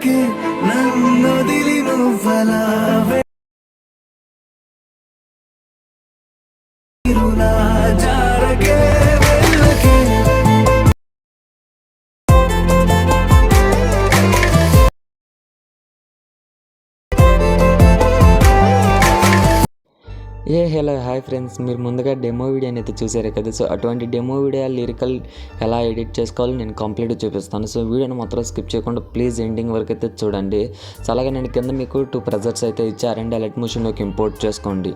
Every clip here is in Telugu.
వెళ్ళకే నన్నొదిలి నువ్వలా వెరునా జారకే వెళ్ళకే. హలో హాయ్ ఫ్రెండ్స్, మీరు ముందుగా డెమో వీడియోని అయితే చూసారు కదా. సో అటువంటి డెమో వీడియో లిరికల్ ఎలా ఎడిట్ చేసుకోవాలో నేను కంప్లీట్గా చూపిస్తాను. సో వీడియోని మొత్తం స్కిప్ చేయకుండా ప్లీజ్ ఎండింగ్ వరకు అయితే చూడండి. సో అలాగే నేను కింద మీకు 2 ప్రెజర్స్ అయితే ఇచ్చారండి. అలర్ట్ మోషన్లోకి ఇంపోర్ట్ చేసుకోండి.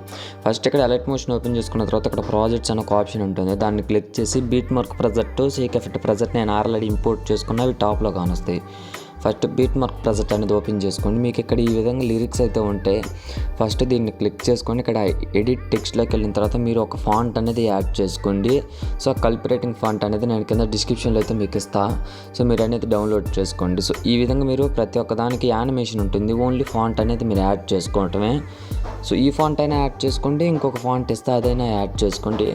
ఫస్ట్ ఇక్కడ అలర్ట్ మోషన్ ఓపెన్ చేసుకున్న తర్వాత ఇక్కడ ప్రాజెక్ట్స్ అనే ఒక ఆప్షన్ ఉంటుంది. దాన్ని క్లిక్ చేసి బీట్ మార్క్ ప్రెజెక్ట్, షేక్ ఎఫెక్ట్ ప్రెజెక్ట్ నేను ఆల్రెడీ ఇంపోర్ట్ చేసుకున్న అవి టాప్లో కానొస్తాయి. ఫస్ట్ బీట్ మార్క్ ప్రెజెక్ట్ అనేది ఓపెన్ చేసుకోండి. మీకు ఇక్కడ ఈ విధంగా లిరిక్స్ అయితే ఉంటాయి. ఫస్ట్ దీన్ని క్లిక్ చేసుకొని ఇక్కడ ఎడిట్ టెక్స్ట్లోకి వెళ్ళిన తర్వాత మీరు ఒక ఫాంట్ అనేది యాడ్ చేసుకోండి. సో కల్ప్ రైటింగ్ ఫాంట్ అనేది నేను కింద డిస్క్రిప్షన్లో అయితే మీకు ఇస్తాను. సో మీరు అనేది డౌన్లోడ్ చేసుకోండి. సో ఈ విధంగా మీరు ప్రతి ఒక్క దానికి యానిమేషన్ ఉంటుంది, ఓన్లీ ఫాంట్ అనేది మీరు యాడ్ చేసుకోవటమే. సో ఈ ఫాంట్ అయినా యాడ్ చేసుకోండి, ఇంకొక ఫాంట్ ఇస్తే అదైనా యాడ్ చేసుకోండి,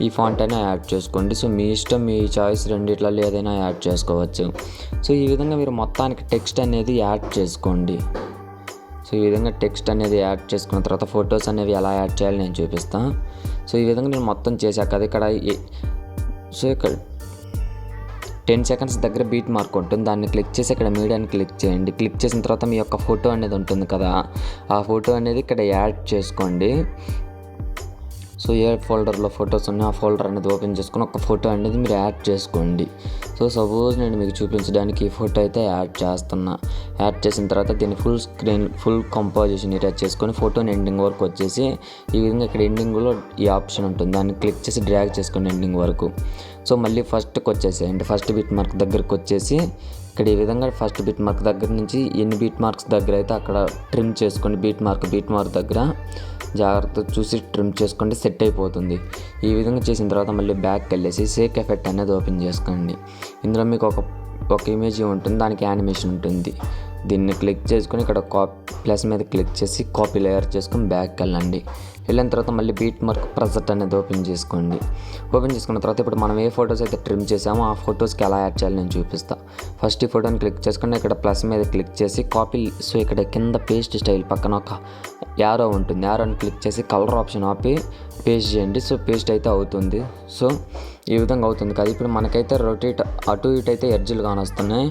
ఈ ఫాంట్ అయినా యాడ్ చేసుకోండి. సో మీ ఇష్టం, మీ చాయిస్ రెండిట్లలో ఏదైనా యాడ్ చేసుకోవచ్చు. సో ఈ విధంగా మీరు మొత్తానికి టెక్స్ట్ అనేది యాడ్ చేసుకోండి. సో ఈ విధంగా టెక్స్ట్ అనేది యాడ్ చేసుకున్న తర్వాత ఫొటోస్ అనేవి ఎలా యాడ్ చేయాలి నేను చూపిస్తాను. సో ఈ విధంగా నేను మొత్తం చేశాక అది ఇక్కడ సో ఇక్కడ 10 సెకండ్స్ దగ్గర బీట్ మార్క్ ఉంటుంది. దాన్ని క్లిక్ చేసి ఇక్కడ మీడియాని క్లిక్ చేయండి. క్లిక్ చేసిన తర్వాత మీ యొక్క ఫోటో అనేది ఉంటుంది కదా, ఆ ఫోటో అనేది ఇక్కడ యాడ్ చేసుకోండి. సో ఏ ఫోల్డర్లో ఫొటోస్ ఉన్నాయి ఆ ఫోల్డర్ అనేది ఓపెన్ చేసుకుని ఒక ఫోటో అనేది మీరు యాడ్ చేసుకోండి. సో సపోజ్ నేను మీకు చూపించడానికి ఈ ఫోటో అయితే యాడ్ చేస్తున్నా. యాడ్ చేసిన తర్వాత దీన్ని ఫుల్ కంపోజిషన్ ఏరియా చేసుకొని ఫోటోని ఎండింగ్ వరకు వచ్చేసి ఈ విధంగా ఇక్కడ ఎండింగ్లో ఈ ఆప్షన్ ఉంటుంది, దాన్ని క్లిక్ చేసి డ్రాగ్ చేసుకోండి ఎండింగ్ వరకు. సో మళ్ళీ ఫస్ట్కి వచ్చేసేయండి. ఫస్ట్ బీట్ మార్క్ దగ్గరకు వచ్చేసి ఇక్కడ ఈ విధంగా ఫస్ట్ బీట్ మార్క్ దగ్గర నుంచి ఎన్ని బీట్ మార్క్స్ దగ్గర అయితే అక్కడ ట్రిమ్ చేసుకోండి. బీట్ మార్క్ దగ్గర జాగ్రత్త చూసి ట్రిమ్ చేసుకోండి, సెట్ అయిపోతుంది. ఈ విధంగా చేసిన తర్వాత మళ్ళీ బ్యాక్కి వెళ్ళేసి షేక్ ఎఫెక్ట్ అనేది ఓపెన్ చేసుకోండి. ఇందులో మీకు ఒక ఇమేజ్ ఉంటుంది, దానికి యానిమేషన్ ఉంటుంది. దీన్ని క్లిక్ చేసుకొని ఇక్కడ ప్లస్ మీద క్లిక్ చేసి కాపీ లేయర్ చేసుకొని బ్యాక్కి వెళ్ళండి. వెళ్ళిన తర్వాత మళ్ళీ బీట్ మార్క్ ప్రెజెక్ట్ అనేది ఓపెన్ చేసుకోండి. ఓపెన్ చేసుకున్న తర్వాత ఇప్పుడు మనం ఏ ఫొటోస్ అయితే ట్రిమ్ చేసామో ఆ ఫొటోస్కి ఎలా యాడ్ చేయాలి నేను చూపిస్తాను. ఫస్ట్ ఈ ఫోటోని క్లిక్ చేసుకొని ఇక్కడ ప్లస్ మీద క్లిక్ చేసి కాపీ. సో ఇక్కడ కింద పేస్ట్ స్టైల్ పక్కన ఒక యారో ఉంటుంది, యారోని క్లిక్ చేసి కలర్ ఆప్షన్ ఆపి పేస్ట్ చేయండి. సో పేస్ట్ అయితే అవుతుంది. సో ఈ విధంగా అవుతుంది కదా. ఇప్పుడు మనకైతే రొటేట్ అటు ఇటు అయితే ఎడ్జ్లు కానొస్తున్నాయి.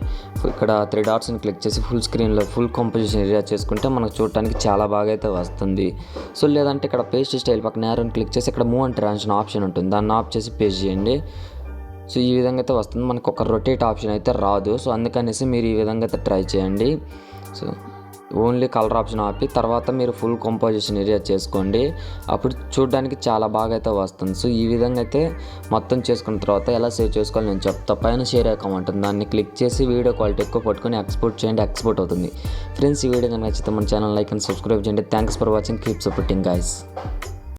ఇక్కడ 3 డాట్స్ని క్లిక్ చేసి ఫుల్ స్క్రీన్లో ఫుల్ కంపోజిషన్ ఏరియా చేసుకుంటే మనకు చూడటానికి చాలా బాగా అయితే వస్తుంది. సో లేదంటే ఇక్కడ పేస్ట్ స్టైల్ పక్కన యారోని క్లిక్ చేసి ఇక్కడ మూవ్ అండ్ ట్రాన్సిషన్ ఆప్షన్ ఉంటుంది, దాన్ని ఆఫ్ చేసి పేస్ట్ చేయండి. సో ఈ విధంగా అయితే వస్తుంది. మనకు ఒక రొటేట్ ఆప్షన్ అయితే రాదు. సో అందుకనేసి మీరు ఈ విధంగా అయితే ట్రై చేయండి. సో ఓన్లీ కలర్ ఆప్షన్ ఆపి తర్వాత మీరు ఫుల్ కంపోజిషన్ ఏరియా చేసుకోండి, అప్పుడు చూడడానికి చాలా బాగా అయితే వస్తుంది. సో ఈ విధంగా అయితే మొత్తం చేసుకున్న తర్వాత ఎలా సేవ్ చేసుకోవాలి నేను చెప్తా. పైన షేర్ ఐకాన్ ఉంటుంది, దాన్ని క్లిక్ చేసి వీడియో క్వాలిటీ ఎక్కువ పట్టుకొని ఎక్స్పోర్ట్ చేయండి, ఎక్స్పోర్ట్ అవుతుంది. ఫ్రెండ్స్ ఈ వీడియో నచ్చితే మన ఛానల్ లైక్ అండ్ సబ్స్క్రైబ్ చేయండి. Thanks for watching, keep supporting guys.